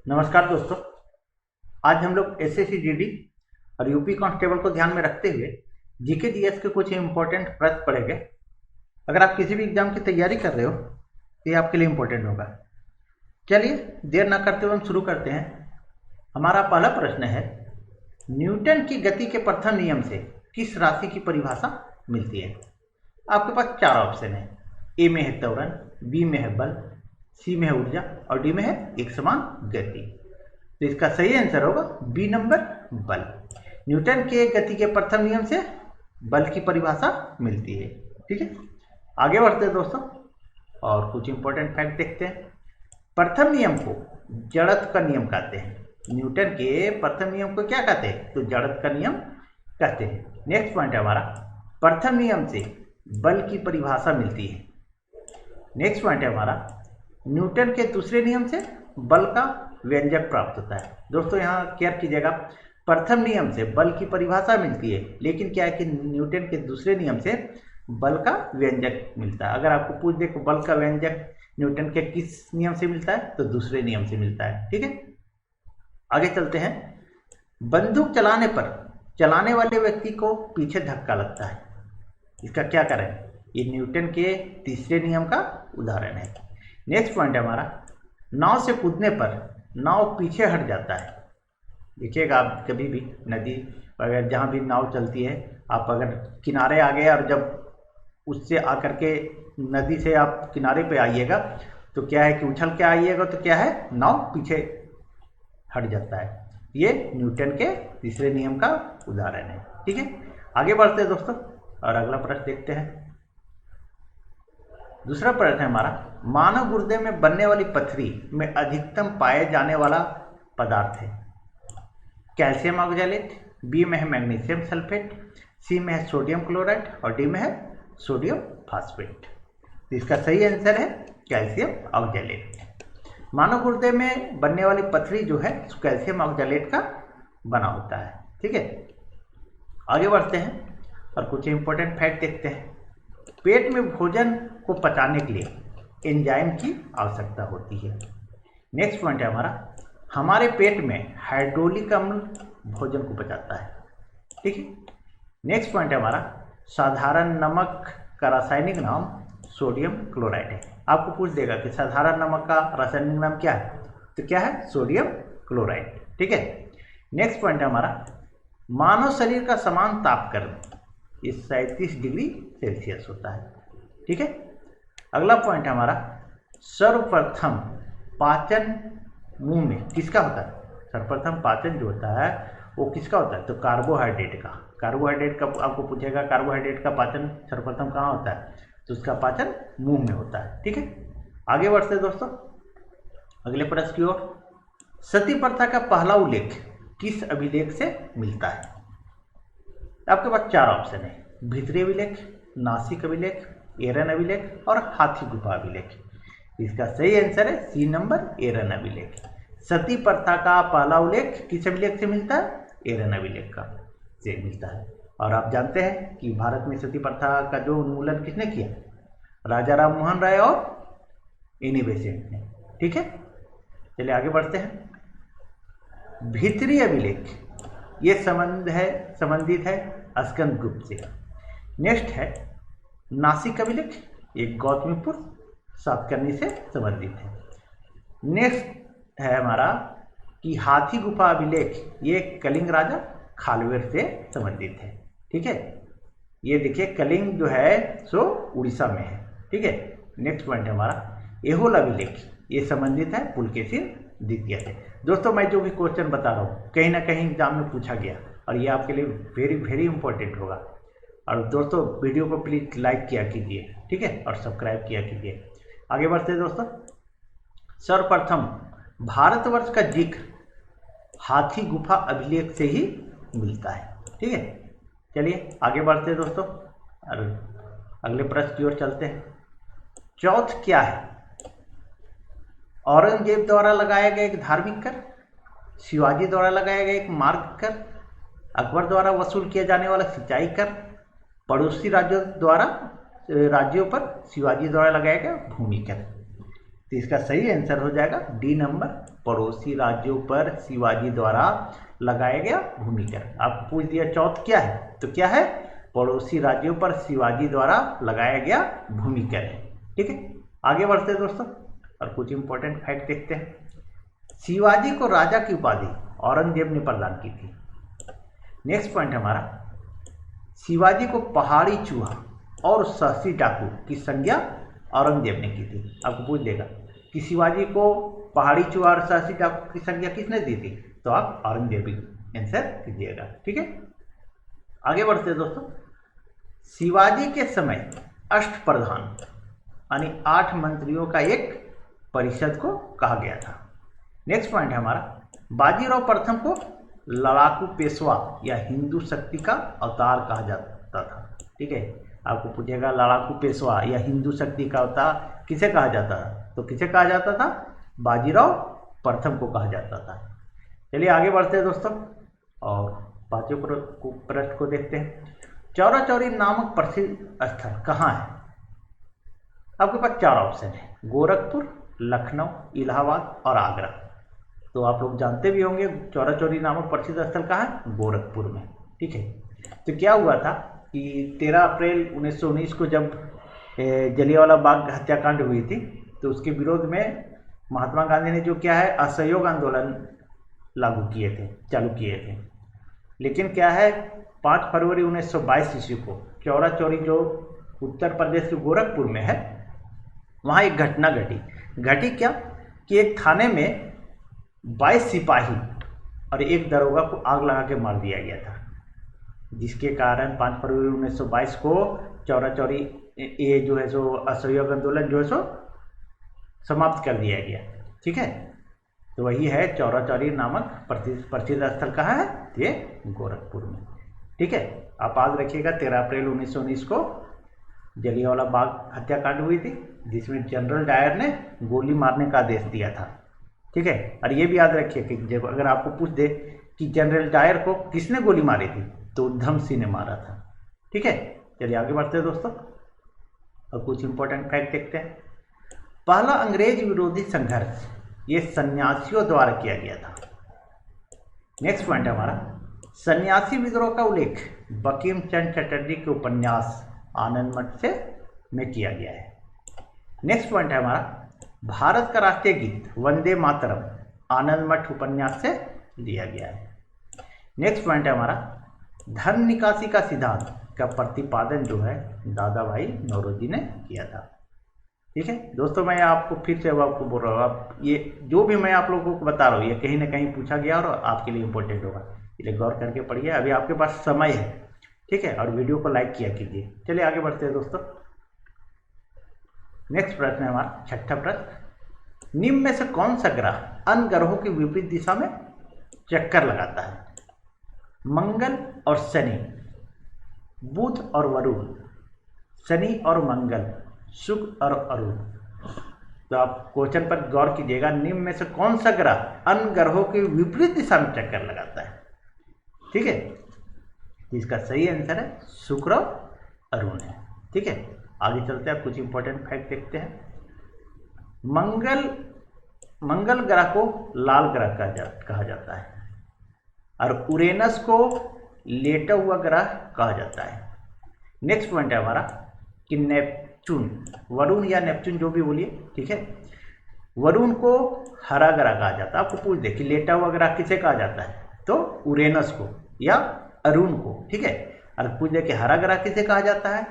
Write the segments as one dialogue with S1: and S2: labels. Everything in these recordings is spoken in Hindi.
S1: नमस्कार दोस्तों। आज हम लोग एसएससी जीडी और यूपी कांस्टेबल को ध्यान में रखते हुए जीके जीएस के कुछ इंपॉर्टेंट प्रश्न पढ़ेंगे। अगर आप किसी भी एग्जाम की तैयारी कर रहे हो तो ये आपके लिए इंपॉर्टेंट होगा। चलिए देर ना करते हुए हम शुरू करते हैं। हमारा पहला प्रश्न है, न्यूटन की गति के प्रथम नियम से किस राशि की परिभाषा मिलती है? आपके पास चार ऑप्शन है। ए में है त्वरण, बी में है बल, सी में है ऊर्जा और डी में है एक समान गति। तो इसका सही आंसर होगा बी नंबर, बल। न्यूटन के गति के प्रथम नियम से बल की परिभाषा मिलती है। ठीक है, आगे बढ़ते हैं दोस्तों और कुछ इंपॉर्टेंट फैक्ट देखते हैं। प्रथम नियम को जड़त्व का नियम कहते हैं। न्यूटन के प्रथम नियम को क्या कहते हैं? तो जड़त्व का नियम कहते हैं। नेक्स्ट पॉइंट है हमारा, प्रथम नियम से बल की परिभाषा मिलती है। नेक्स्ट पॉइंट है हमारा, न्यूटन के दूसरे नियम से बल का व्यंजक प्राप्त होता है। दोस्तों यहाँ केयर कीजिएगा, प्रथम नियम से बल की परिभाषा मिलती है, लेकिन क्या है कि न्यूटन के दूसरे नियम से बल का व्यंजक मिलता है। अगर आपको पूछ दे कि बल का व्यंजक न्यूटन के किस नियम से मिलता है, तो दूसरे नियम से मिलता है। ठीक है, आगे चलते हैं। बंदूक चलाने पर चलाने वाले व्यक्ति को पीछे धक्का लगता है, इसका क्या करें? ये न्यूटन के तीसरे नियम का उदाहरण है। नेक्स्ट पॉइंट है हमारा, नाव से कूदने पर नाव पीछे हट जाता है। देखिएगा, आप कभी भी नदी वगैरह जहाँ भी नाव चलती है, आप अगर किनारे आ गए और जब उससे आकर के नदी से आप किनारे पे आइएगा तो क्या है कि उछल के आइएगा तो क्या है, नाव पीछे हट जाता है। ये न्यूटन के तीसरे नियम का उदाहरण है। ठीक है, आगे बढ़ते हैं दोस्तों और अगला प्रश्न देखते हैं। दूसरा प्रश्न है हमारा, मानव गुर्दे में बनने वाली पथरी में अधिकतम पाए जाने वाला पदार्थ है। कैल्शियम ऑक्सैलेट, बी में है मैग्नीशियम सल्फेट, सी में है सोडियम क्लोराइड और डी में है सोडियम फास्फेट। तो इसका सही आंसर है कैल्शियम ऑक्सैलेट। मानव गुर्दे में बनने वाली पथरी जो है कैल्शियम ऑक्सैलेट का बना होता है। ठीक है, आगे बढ़ते हैं और कुछ इंपॉर्टेंट फैक्ट देखते हैं। पेट में भोजन को पचाने के लिए एंजाइम की आवश्यकता होती है। नेक्स्ट पॉइंट है हमारा, हमारे पेट में हाइड्रोलिक अम्ल भोजन को पचाता है। ठीक है, नेक्स्ट पॉइंट है हमारा, साधारण नमक का रासायनिक नाम सोडियम क्लोराइड है। आपको पूछ देगा कि साधारण नमक का रासायनिक नाम क्या है, तो क्या है? Sodium chloride. ठीक है, नेक्स्ट पॉइंट है हमारा, मानव शरीर का समान तापक्रम ये 37 डिग्री सेल्सियस होता है। ठीक है, अगला पॉइंट है हमारा, सर्वप्रथम पाचन मुंह में किसका होता है? सर्वप्रथम पाचन जो होता है वो किसका होता है? तो कार्बोहाइड्रेट का। कार्बोहाइड्रेट का आपको पूछेगा, कार्बोहाइड्रेट का पाचन सर्वप्रथम कहाँ होता है? तो उसका पाचन मुंह में होता है। ठीक है, आगे बढ़ते हैं दोस्तों अगले प्रश्न की ओर। सती प्रथा का पहला उल्लेख किस अभिलेख से मिलता है? आपके पास चार ऑप्शन है, भीतरी अभिलेख, नासिक अभिलेख, एरन अभिलेख और हाथी गुफा अभिलेख। इसका सही आंसर है सी नंबर, एरन अभिलेख। सती प्रथा का पहला उल्लेख किस अभिलेख से मिलता है? एरन अभिलेख का से मिलता है। और आप जानते हैं कि भारत में सती प्रथा का जो उन्मूलन किसने किया? राजा राम मोहन राय और एनी बेसेंट ने। ठीक है, चलिए आगे बढ़ते हैं। भीतरी अभिलेख ये संबंधित है स्कंदगुप्त से। नेक्स्ट है नासिक अभिलेख, ये गौतमीपुर सातकर्णी से संबंधित है। नेक्स्ट है हमारा कि हाथी गुफा अभिलेख, ये कलिंग राजा खालवेर से संबंधित है। ठीक है, ये देखिए कलिंग जो है सो उड़ीसा में है। ठीक है, नेक्स्ट पॉइंट है हमारा, एहोल अभिलेख, ये संबंधित है पुलकेशिन द्वितीय से। दोस्तों मैं जो भी क्वेश्चन बता रहा हूँ कहीं ना कहीं एग्जाम में पूछा गया और ये आपके लिए वेरी वेरी इंपॉर्टेंट होगा। और दोस्तों वीडियो को प्लीज लाइक किया कीजिए। ठीक है, और सब्सक्राइब किया कीजिए। आगे बढ़ते हैं दोस्तों। सर्वप्रथम भारतवर्ष का जिक्र हाथी गुफा अभिलेख से ही मिलता है। ठीक है, चलिए आगे बढ़ते हैं दोस्तों और अगले प्रश्न की ओर चलते हैं। चौथ क्या है? औरंगजेब द्वारा लगाया गया एक धार्मिक कर, शिवाजी द्वारा लगाया गया एक मार्ग कर, अकबर द्वारा वसूल किया जाने वाला सिंचाई कर, पड़ोसी राज्यों पर शिवाजी द्वारा लगाया गया भूमि कर। तो इसका सही आंसर हो जाएगा डी नंबर, पड़ोसी राज्यों पर शिवाजी द्वारा लगाया गया भूमिकर। आपको पूछ दिया चौथ क्या है, तो क्या है, पड़ोसी राज्यों पर शिवाजी द्वारा लगाया गया भूमिकर है। ठीक है, आगे बढ़ते हैं दोस्तों और कुछ इंपॉर्टेंट फैक्ट देखते हैं। शिवाजी को राजा की उपाधि औरंगजेब ने प्रदान की थी। नेक्स्ट पॉइंट हमारा, शिवाजी को पहाड़ी चूहा और साहसी डाकू की संज्ञा औरंगजेब ने की थी। आपको पूछ देगा कि शिवाजी को पहाड़ी चूहा और साहसी डाकू की संज्ञा किसने दी थी, तो आप औरंगजेब आंसर कीजिएगा। ठीक है, आगे बढ़ते हैं दोस्तों। शिवाजी के समय अष्टप्रधान यानी 8 मंत्रियों का एक परिषद को कहा गया था। नेक्स्ट पॉइंट है हमारा, बाजीराव प्रथम को लड़ाकू पेशवा या हिंदू शक्ति का अवतार कहा जाता था। ठीक है, आपको पूछेगा लड़ाकू पेशवा या हिंदू शक्ति का अवतार किसे कहा जाता था, तो किसे कहा जाता था, बाजीराव प्रथम को कहा जाता था। चलिए आगे बढ़ते हैं दोस्तों और पांचवें प्रश्न को देखते हैं। चौरा चौरी नामक प्रसिद्ध स्थल कहाँ है? आपके पास 4 ऑप्शन है, गोरखपुर, लखनऊ, इलाहाबाद और आगरा। तो आप लोग जानते भी होंगे चौरा चौरी नामक प्रसिद्ध स्थल कहाँ है, गोरखपुर में। ठीक है, तो क्या हुआ था कि 13 अप्रैल 1919 को जब जलियांवाला बाग हत्याकांड हुई थी, तो उसके विरोध में महात्मा गांधी ने जो क्या है असहयोग आंदोलन चालू किए थे। लेकिन क्या है 5 फरवरी 1922 ईस्वी को चौरा चौरी जो उत्तर प्रदेश के गोरखपुर में है, वहाँ एक घटना घटी क्या कि एक थाने में 22 सिपाही और एक दरोगा को आग लगा के मार दिया गया था, जिसके कारण 5 फरवरी 1922 को चौरा चौरी ये जो है सो असहयोग आंदोलन जो है सो समाप्त कर दिया गया। ठीक है, तो वही है चौरा चौरी नामक प्रसिद्ध स्थल कहाँ है, ये गोरखपुर में। ठीक है, आप याद रखिएगा 13 अप्रैल 1919 को जलियांवाला बाग हत्याकांड हुई थी, जिसमें जनरल डायर ने गोली मारने का आदेश दिया था। ठीक है, और ये भी याद रखिए कि जब अगर आपको पूछ दे कि जनरल डायर को किसने गोली मारी थी, तो उधम सिंह ने मारा था। ठीक है, चलिए आगे बढ़ते हैं दोस्तों और कुछ इंपॉर्टेंट फैक्ट देखते हैं। पहला अंग्रेज विरोधी संघर्ष ये सन्यासियों द्वारा किया गया था। नेक्स्ट पॉइंट है हमारा, सन्यासी विद्रोह का उल्लेख बंकिम चंद्र चटर्जी के उपन्यास आनंद मठ से में किया गया है। नेक्स्ट पॉइंट है हमारा, भारत का राष्ट्रीय गीत वंदे मातरम आनंद मठ उपन्यास से लिया गया है। नेक्स्ट पॉइंट है हमारा, धन निकासी का सिद्धांत का प्रतिपादन जो है दादा भाई नौरोजी ने किया था। ठीक है दोस्तों, मैं आपको फिर से आपको बोल रहा हूँ, आप ये जो भी मैं आप लोगों को बता रहा हूँ ये कहीं ना कहीं पूछा गया और आपके लिए इम्पोर्टेंट होगा, इसलिए गौर करके पढ़िए। अभी आपके पास समय है, ठीक है, और वीडियो को लाइक किया कीजिए। चलिए आगे बढ़ते हैं दोस्तों। नेक्स्ट प्रश्न है हमारा 6ठा प्रश्न, निम्न में से कौन सा ग्रह अन्य ग्रहों की विपरीत दिशा में चक्कर लगाता है? मंगल और शनि, बुध और वरुण, शनि और मंगल, शुक्र और अरुण। तो आप क्वेश्चन पर गौर कीजिएगा, निम्न में से कौन सा ग्रह अन्य ग्रहों की विपरीत दिशा में चक्कर लगाता है? ठीक है, इसका सही आंसर है शुक्र और अरुण है। ठीक है, आगे चलते हैं, कुछ इंपॉर्टेंट फैक्ट देखते हैं। मंगल ग्रह को लाल ग्रह कहा जाता है और उरेनस को लेटा हुआ ग्रह कहा जाता है। नेक्स्ट पॉइंट है हमारा कि नेपच्यून, वरुण या नेपच्यून जो भी बोलिए, ठीक है, वरुण को हरा ग्रह कहा जाता है। आपको पूछ दे कि लेटा हुआ ग्रह किसे कहा जाता है, तो उरेनस को या अरुण को। ठीक है, और पूछ दे कि हरा ग्रह किसे कहा जाता है,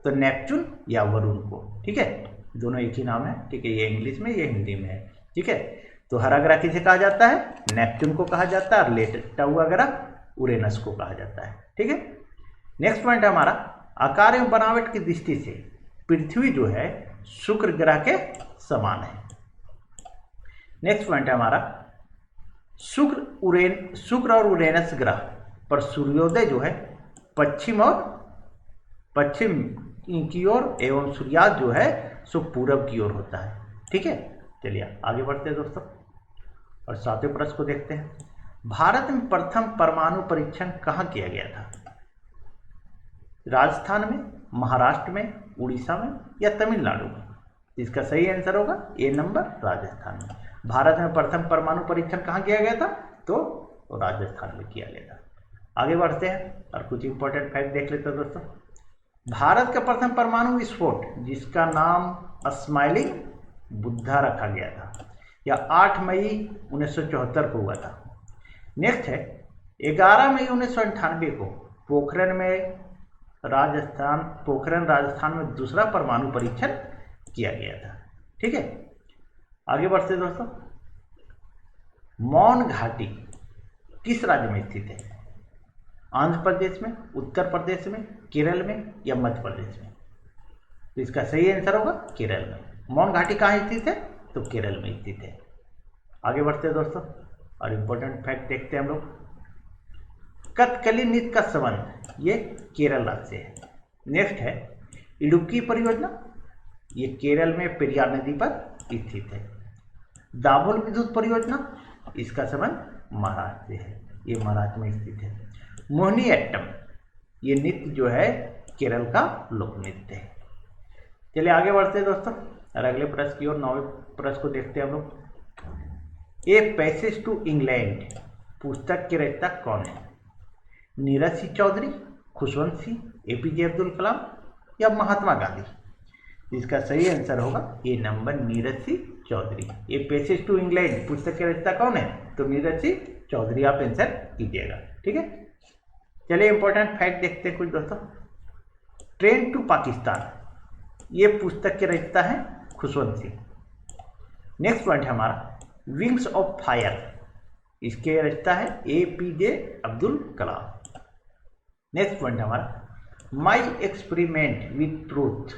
S1: तो नेपच्यून या वरुण को। ठीक है, दोनों एक ही नाम है। ठीक है, ये इंग्लिश में ये हिंदी में है। ठीक है, तो हरा ग्रह किसे कहा जाता है, नेपच्यून को कहा जाता है, और लेटा हुआ ग्रह उरेनस को कहा जाता है। ठीक है, नेक्स्ट पॉइंट है हमारा, आकार एवं बनावट की दृष्टि से पृथ्वी जो है शुक्र ग्रह के समान है। नेक्स्ट पॉइंट है हमारा, शुक्र और उरेनस ग्रह पर सूर्योदय जो है पश्चिम की ओर एवं सूर्यास्त जो है सो पूरब की ओर होता है। ठीक है, चलिए आगे बढ़ते हैं दोस्तों और 7वें प्रश्न को देखते हैं। भारत में प्रथम परमाणु परीक्षण कहाँ किया गया था? राजस्थान में, महाराष्ट्र में, उड़ीसा में या तमिलनाडु में? इसका सही आंसर होगा ए नंबर, राजस्थान में। भारत में प्रथम परमाणु परीक्षण कहाँ किया गया था? तो राजस्थान में किया गया था। आगे बढ़ते हैं और कुछ इंपॉर्टेंट फैक्ट देख लेते हैं दोस्तों। भारत का प्रथम परमाणु विस्फोट जिसका नाम स्माइलिंग बुद्धा रखा गया था, यह 8 मई 1974 को हुआ था। नेक्स्ट है 11 मई 1998 को पोखरण राजस्थान में दूसरा परमाणु परीक्षण किया गया था। ठीक है, आगे बढ़ते दोस्तों। मौन घाटी किस राज्य में स्थित है? आंध्र प्रदेश में, उत्तर प्रदेश में, केरल में या मध्य प्रदेश में? तो इसका सही आंसर होगा केरल में। मौन घाटी कहाँ स्थित है? तो केरल में स्थित है। आगे बढ़ते हैं दोस्तों और इम्पोर्टेंट फैक्ट देखते हैं हम लोग। कथकली नृत्य का संबंध ये केरल राज्य से है। नेक्स्ट है इडुक्की परियोजना, ये केरल में पेरियार नदी पर स्थित है। दाभोल विद्युत परियोजना, इसका संबंध महाराष्ट्र से है, ये महाराष्ट्र में स्थित है। मोहिनीअट्टम, ये नृत्य जो है केरल का लोक नृत्य है। चलिए आगे बढ़ते हैं दोस्तों और अगले प्रश्न की ओर, 9वें प्रश्न को देखते हैं हम लोग। ए पैसेज टू इंग्लैंड पुस्तक के रचयिता कौन है? नीरज सिंह चौधरी, खुशवंत सिंह, एपीजे अब्दुल कलाम या महात्मा गांधी? इसका सही आंसर होगा A number, Neeraj Singh Chaudhary. A passage to England पुस्तक के रचयिता कौन है? तो नीरज सिंह चौधरी आप आंसर कीजिएगा। ठीक है, चलिए इंपॉर्टेंट फैक्ट देखते हैं कुछ दोस्तों। ट्रेन टू पाकिस्तान, ये पुस्तक के रचयिता हैं खुशवंत सिंह। नेक्स्ट पॉइंट है हमारा विंग्स ऑफ फायर, इसके रचयिता है एपीजे अब्दुल कलाम। नेक्स्ट पॉइंट हमारा माई एक्सपेरिमेंट विथ ट्रूथ,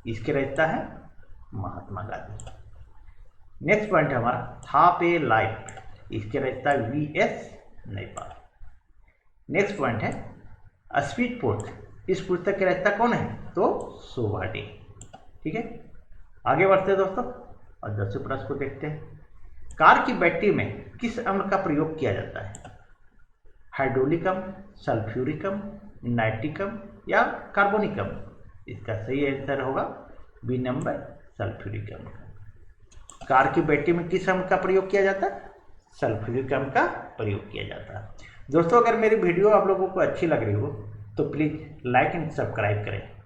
S1: इसके रचयिता है महात्मा गांधी। नेक्स्ट पॉइंट हमारा हाफ ए लाइफ, इसके रचयिता वीएस नैपाल। नेक्स्ट पॉइंट है स्पीड पोस्ट, इस पुस्तक के रचयिता कौन है? तो शोभा डे। ठीक है, आगे बढ़ते हैं दोस्तों और 10वें प्रश्न को देखते हैं। कार की बैटरी में किस अम्ल का प्रयोग किया जाता है? हाइड्रोलिकम, सल्फ्यूरिकम, नाइट्रिकम या कार्बोनिकम? इसका सही आंसर होगा बी नंबर, सल्फ्यूरिकम। कार की बैटरी में किस अम्ल का प्रयोग किया जाता है? सल्फ्यूरिकम का प्रयोग किया जाता है। दोस्तों अगर मेरी वीडियो आप लोगों को अच्छी लग रही हो तो प्लीज़ लाइक एंड सब्सक्राइब करें।